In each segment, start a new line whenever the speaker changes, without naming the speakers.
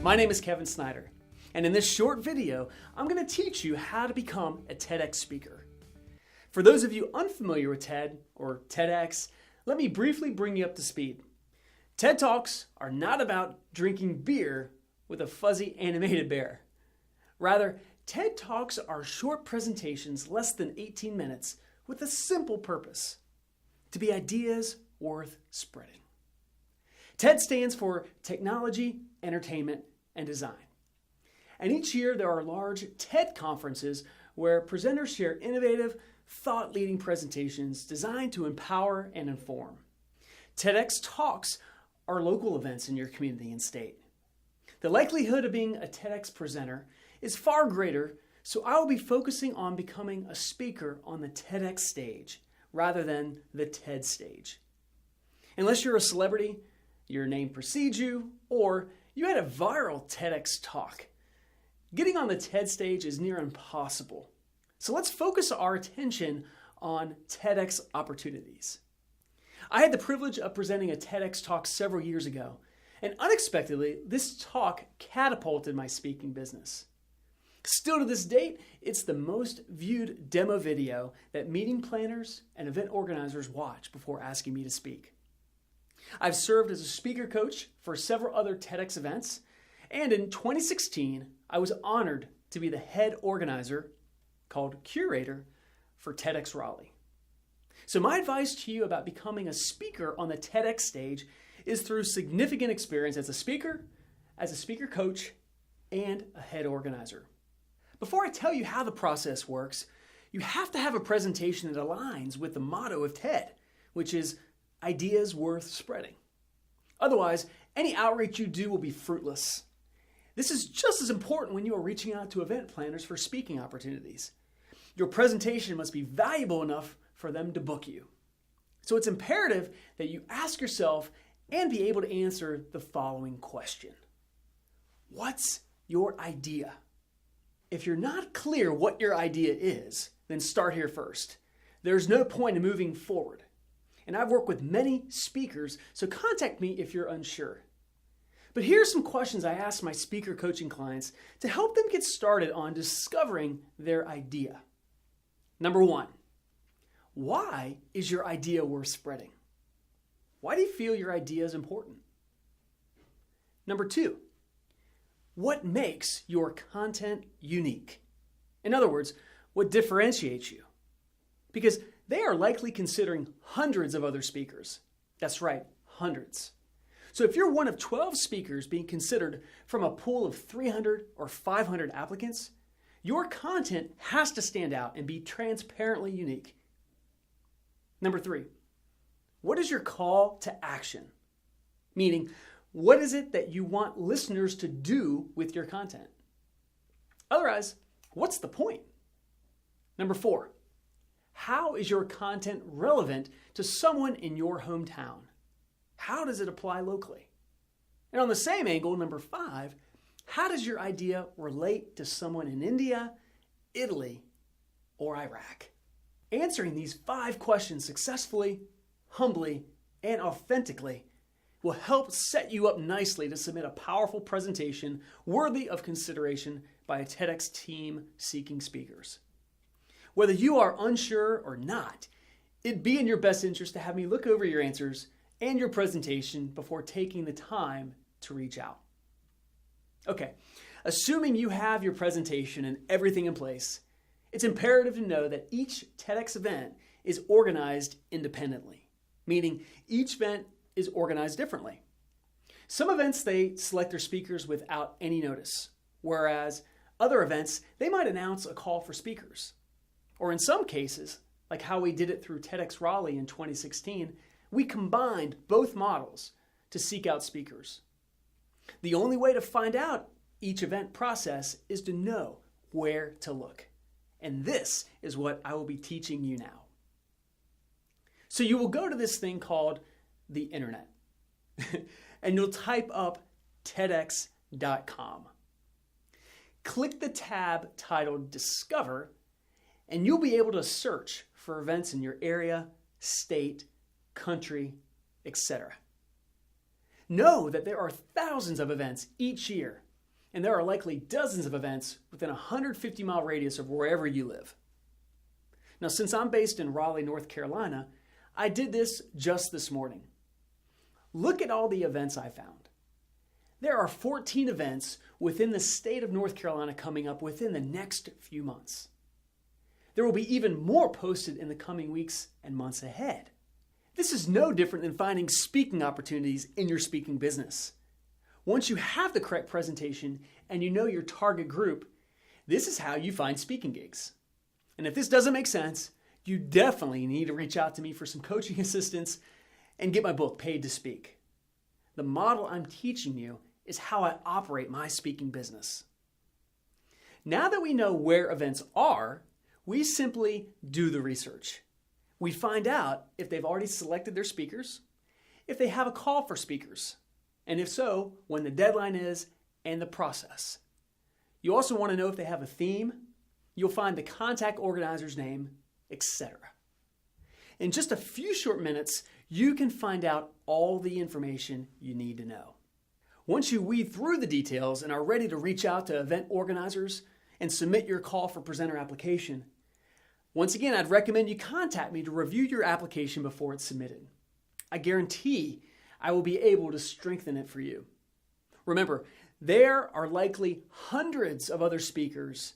My name is Kevin Snyder, and in this short video, I'm going to teach you how to become a TEDx speaker. For those of you unfamiliar with TED or TEDx, let me briefly bring you up to speed. TED Talks are not about drinking beer with a fuzzy animated bear. Rather, TED Talks are short presentations less than 18 minutes with a simple purpose: to be ideas worth spreading. TED stands for Technology, Entertainment, and Design. And each year there are large TED conferences where presenters share innovative, thought-leading presentations designed to empower and inform. TEDx Talks are local events in your community and state. The likelihood of being a TEDx presenter is far greater, so I will be focusing on becoming a speaker on the TEDx stage rather than the TED stage. Unless you're a celebrity, your name precedes you, or you had a viral TEDx talk, getting on the TED stage is near impossible. So let's focus our attention on TEDx opportunities. I had the privilege of presenting a TEDx talk several years ago, and unexpectedly, this talk catapulted my speaking business. Still to this date, it's the most viewed demo video that meeting planners and event organizers watch before asking me to speak. I've served as a speaker coach for several other TEDx events, and in 2016, I was honored to be the head organizer, called curator, for TEDx Raleigh. So my advice to you about becoming a speaker on the TEDx stage is through significant experience as a speaker coach, and a head organizer. Before I tell you how the process works, you have to have a presentation that aligns with the motto of TED, which is ideas worth spreading. Otherwise, any outreach you do will be fruitless. This is just as important when you are reaching out to event planners for speaking opportunities. Your presentation must be valuable enough for them to book you. So it's imperative that you ask yourself and be able to answer the following question: what's your idea? If you're not clear what your idea is, then start here first. There's no point in moving forward. And I've worked with many speakers, so contact me if you're unsure. But here are some questions I ask my speaker coaching clients to help them get started on discovering their idea. Number 1, why is your idea worth spreading? Why do you feel your idea is important? Number 2, what makes your content unique? In other words, what differentiates you? Because they are likely considering hundreds of other speakers. That's right, hundreds. So if you're one of 12 speakers being considered from a pool of 300 or 500 applicants, your content has to stand out and be transparently unique. Number 3, what is your call to action? Meaning, what is it that you want listeners to do with your content? Otherwise, what's the point? Number 4, how is your content relevant to someone in your hometown? How does it apply locally? And on the same angle, number 5, how does your idea relate to someone in India, Italy, or Iraq? Answering these 5 questions successfully, humbly, and authentically will help set you up nicely to submit a powerful presentation worthy of consideration by a TEDx team seeking speakers. Whether you are unsure or not, it'd be in your best interest to have me look over your answers and your presentation before taking the time to reach out. Okay, assuming you have your presentation and everything in place, it's imperative to know that each TEDx event is organized independently, meaning each event is organized differently. Some events, they select their speakers without any notice, whereas other events, they might announce a call for speakers. Or in some cases, like how we did it through TEDx Raleigh in 2016, we combined both models to seek out speakers. The only way to find out each event process is to know where to look. And this is what I will be teaching you now. So you will go to this thing called the internet, and you'll type up TEDx.com. Click the tab titled Discover, and you'll be able to search for events in your area, state, country, etc. Know that there are thousands of events each year and there are likely dozens of events within a 150-mile radius of wherever you live. Now, since I'm based in Raleigh, North Carolina, I did this just this morning. Look at all the events I found. There are 14 events within the state of North Carolina coming up within the next few months. There will be even more posted in the coming weeks and months ahead. This is no different than finding speaking opportunities in your speaking business. Once you have the correct presentation and you know your target group, this is how you find speaking gigs. And if this doesn't make sense, you definitely need to reach out to me for some coaching assistance and get my book, Paid to Speak. The model I'm teaching you is how I operate my speaking business. Now that we know where events are, we simply do the research. We find out if they've already selected their speakers, if they have a call for speakers, and if so, when the deadline is and the process. You also want to know if they have a theme. You'll find the contact organizer's name, etc. In just a few short minutes, you can find out all the information you need to know. Once you weed through the details and are ready to reach out to event organizers and submit your call for presenter application, once again, I'd recommend you contact me to review your application before it's submitted. I guarantee I will be able to strengthen it for you. Remember, there are likely hundreds of other speakers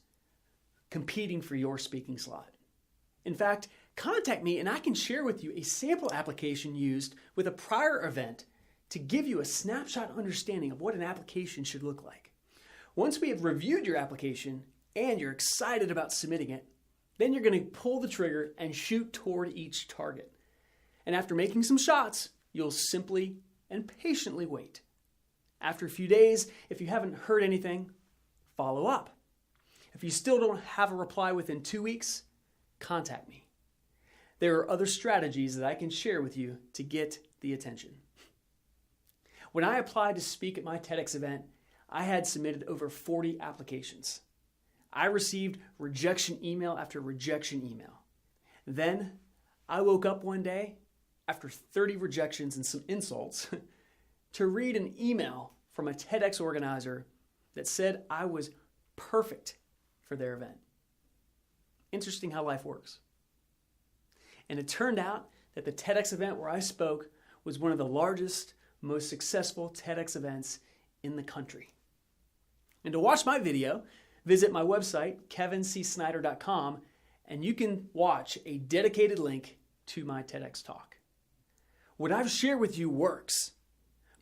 competing for your speaking slot. In fact, contact me and I can share with you a sample application used with a prior event to give you a snapshot understanding of what an application should look like. Once we have reviewed your application and you're excited about submitting it, then you're going to pull the trigger and shoot toward each target. And after making some shots, you'll simply and patiently wait. After a few days, if you haven't heard anything, follow up. If you still don't have a reply within 2 weeks, contact me. There are other strategies that I can share with you to get the attention. When I applied to speak at my TEDx event, I had submitted over 40 applications. I received rejection email after rejection email. Then I woke up one day after 30 rejections and some insults to read an email from a TEDx organizer that said I was perfect for their event. Interesting how life works. And it turned out that the TEDx event where I spoke was one of the largest, most successful TEDx events in the country. And to watch my video, visit my website, kevincsnyder.com, and you can watch a dedicated link to my TEDx talk. What I've shared with you works,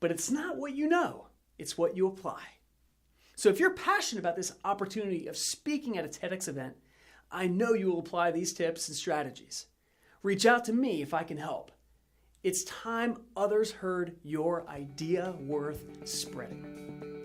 but it's not what you know, it's what you apply. So if you're passionate about this opportunity of speaking at a TEDx event, I know you will apply these tips and strategies. Reach out to me if I can help. It's time others heard your idea worth spreading.